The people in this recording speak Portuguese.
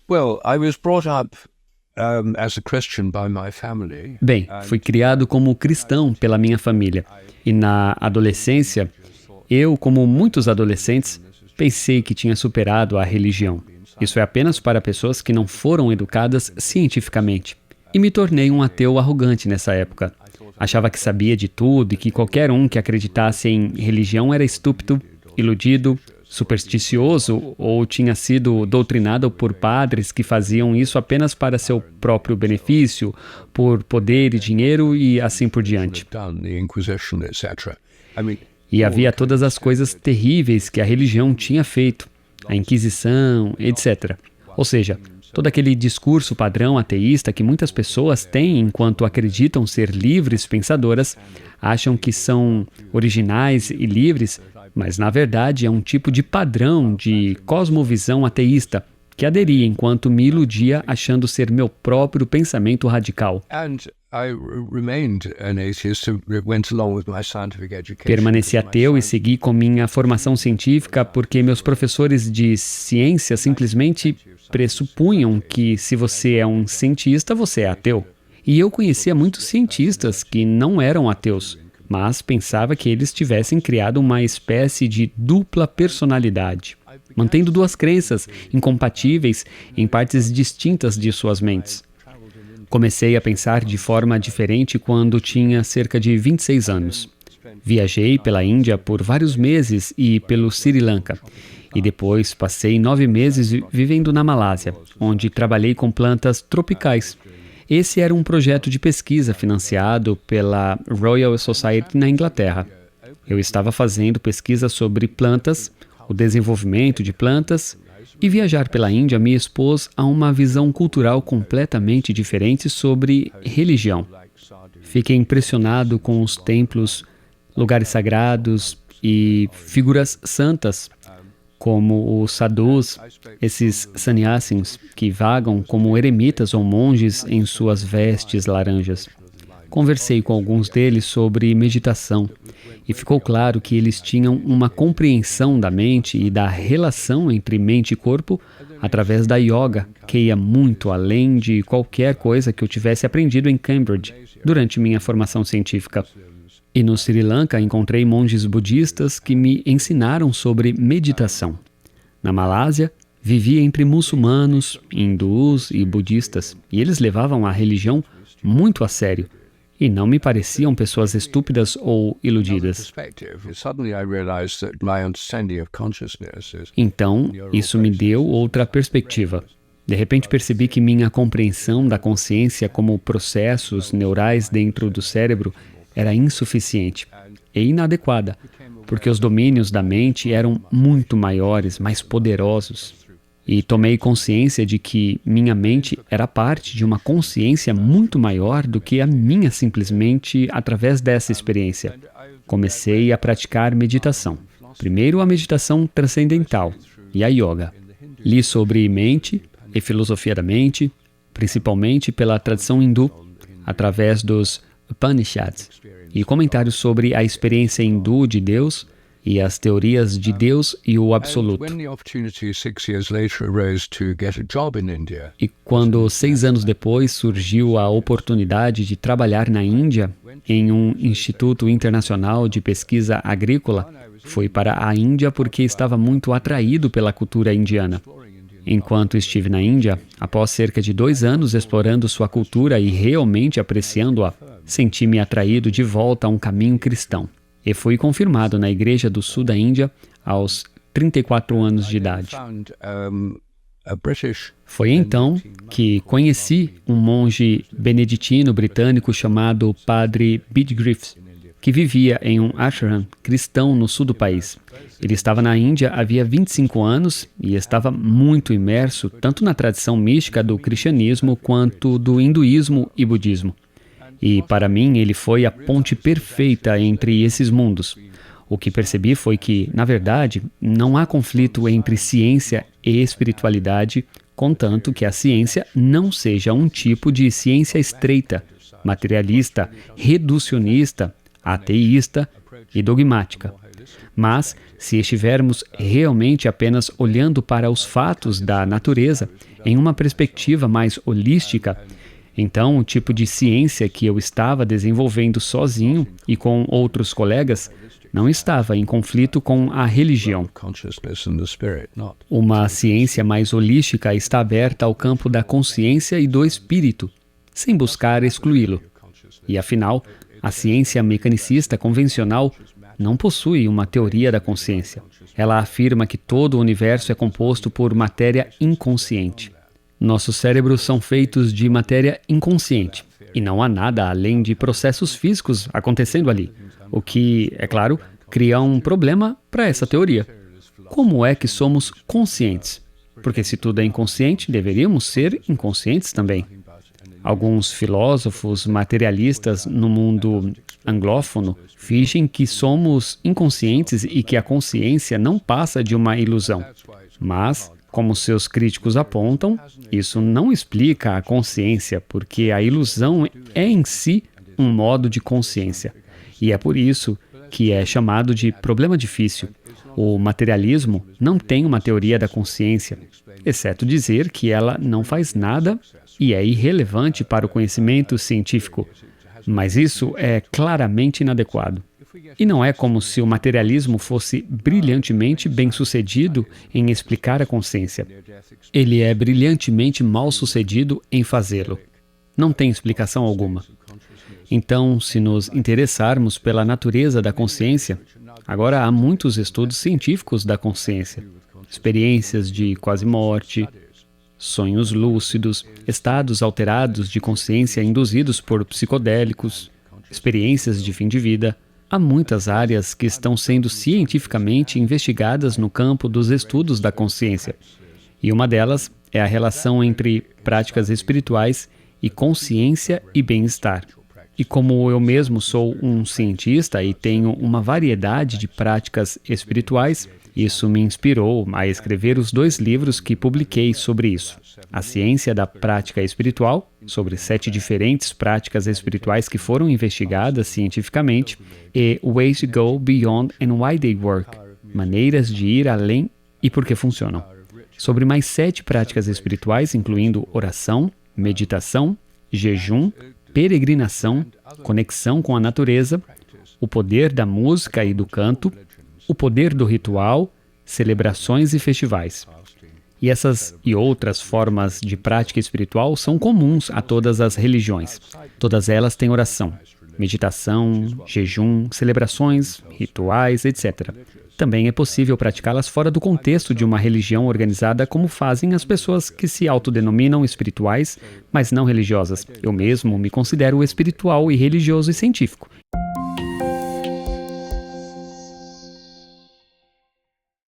Well, I was brought up as a Christian by my family. Bem, fui criado como cristão pela minha família. E na adolescência, eu, como muitos adolescentes, pensei que tinha superado a religião. Isso é apenas para pessoas que não foram educadas cientificamente. E me tornei um ateu arrogante nessa época. Achava que sabia de tudo e que qualquer um que acreditasse em religião era estúpido, iludido, supersticioso ou tinha sido doutrinado por padres que faziam isso apenas para seu próprio benefício, por poder e dinheiro e assim por diante. E havia todas as coisas terríveis que a religião tinha feito, a Inquisição, etc. Ou seja, todo aquele discurso padrão ateísta que muitas pessoas têm enquanto acreditam ser livres pensadoras, acham que são originais e livres, mas na verdade é um tipo de padrão de cosmovisão ateísta que aderi enquanto me iludia achando ser meu próprio pensamento radical. Permaneci ateu e segui com minha formação científica porque meus professores de ciência simplesmente pressupunham que se você é um cientista, você é ateu. E eu conhecia muitos cientistas que não eram ateus, mas pensava que eles tivessem criado uma espécie de dupla personalidade, mantendo duas crenças incompatíveis em partes distintas de suas mentes. Comecei a pensar de forma diferente quando tinha cerca de 26 anos. Viajei pela Índia por vários meses e pelo Sri Lanka. E depois passei 9 meses vivendo na Malásia, onde trabalhei com plantas tropicais. Esse era um projeto de pesquisa financiado pela Royal Society na Inglaterra. Eu estava fazendo pesquisa sobre plantas, o desenvolvimento de plantas, e viajar pela Índia me expôs a uma visão cultural completamente diferente sobre religião. Fiquei impressionado com os templos, lugares sagrados e figuras santas, como os sadhus, esses sannyasins que vagam como eremitas ou monges em suas vestes laranjas. Conversei com alguns deles sobre meditação e ficou claro que eles tinham uma compreensão da mente e da relação entre mente e corpo através da yoga, que ia muito além de qualquer coisa que eu tivesse aprendido em Cambridge durante minha formação científica. E no Sri Lanka encontrei monges budistas que me ensinaram sobre meditação. Na Malásia, vivi entre muçulmanos, hindus e budistas, e eles levavam a religião muito a sério, e não me pareciam pessoas estúpidas ou iludidas. Então, isso me deu outra perspectiva. De repente percebi que minha compreensão da consciência como processos neurais dentro do cérebro era insuficiente e inadequada, porque os domínios da mente eram muito maiores, mais poderosos. E tomei consciência de que minha mente era parte de uma consciência muito maior do que a minha simplesmente através dessa experiência. Comecei a praticar meditação. Primeiro a meditação transcendental e a yoga. Li sobre mente e filosofia da mente, principalmente pela tradição hindu, através dos Upanishads, e comentários sobre a experiência hindu de Deus e as teorias de Deus e o Absoluto. E quando 6 anos depois surgiu a oportunidade de trabalhar na Índia, em um instituto internacional de pesquisa agrícola, fui para a Índia porque estava muito atraído pela cultura indiana. Enquanto estive na Índia, após cerca de 2 anos explorando sua cultura e realmente apreciando-a, senti-me atraído de volta a um caminho cristão. E fui confirmado na Igreja do Sul da Índia aos 34 anos de idade. Foi então que conheci um monge beneditino britânico chamado Padre Bede Griffiths, que vivia em um ashram cristão no sul do país. Ele estava na Índia havia 25 anos e estava muito imerso tanto na tradição mística do cristianismo quanto do hinduísmo e budismo. E, para mim, ele foi a ponte perfeita entre esses mundos. O que percebi foi que, na verdade, não há conflito entre ciência e espiritualidade contanto que a ciência não seja um tipo de ciência estreita, materialista, reducionista, ateísta e dogmática. Mas, se estivermos realmente apenas olhando para os fatos da natureza em uma perspectiva mais holística, então o tipo de ciência que eu estava desenvolvendo sozinho e com outros colegas não estava em conflito com a religião. Uma ciência mais holística está aberta ao campo da consciência e do espírito, sem buscar excluí-lo. E afinal, a ciência mecanicista convencional não possui uma teoria da consciência. Ela afirma que todo o universo é composto por matéria inconsciente. Nossos cérebros são feitos de matéria inconsciente, e não há nada além de processos físicos acontecendo ali, o que, é claro, cria um problema para essa teoria. Como é que somos conscientes? Porque se tudo é inconsciente, deveríamos ser inconscientes também. Alguns filósofos materialistas no mundo anglófono fingem que somos inconscientes e que a consciência não passa de uma ilusão. Mas, como seus críticos apontam, isso não explica a consciência, porque a ilusão é em si um modo de consciência. E é por isso que é chamado de problema difícil. O materialismo não tem uma teoria da consciência, exceto dizer que ela não faz nada e é irrelevante para o conhecimento científico. Mas isso é claramente inadequado. E não é como se o materialismo fosse brilhantemente bem-sucedido em explicar a consciência. Ele é brilhantemente mal-sucedido em fazê-lo. Não tem explicação alguma. Então, se nos interessarmos pela natureza da consciência, agora há muitos estudos científicos da consciência, experiências de quase-morte, sonhos lúcidos, estados alterados de consciência induzidos por psicodélicos, experiências de fim de vida. Há muitas áreas que estão sendo cientificamente investigadas no campo dos estudos da consciência, e uma delas é a relação entre práticas espirituais e consciência e bem-estar. E como eu mesmo sou um cientista e tenho uma variedade de práticas espirituais, isso me inspirou a escrever os 2 livros que publiquei sobre isso. A Ciência da Prática Espiritual, sobre 7 diferentes práticas espirituais que foram investigadas cientificamente, e Ways to Go Beyond and Why They Work, maneiras de ir além e por que funcionam. Sobre mais 7 práticas espirituais, incluindo oração, meditação, jejum, peregrinação, conexão com a natureza, o poder da música e do canto, o poder do ritual, celebrações e festivais. E essas e outras formas de prática espiritual são comuns a todas as religiões. Todas elas têm oração, meditação, jejum, celebrações, rituais, etc. Também é possível praticá-las fora do contexto de uma religião organizada, como fazem as pessoas que se autodenominam espirituais, mas não religiosas. Eu mesmo me considero espiritual e religioso e científico.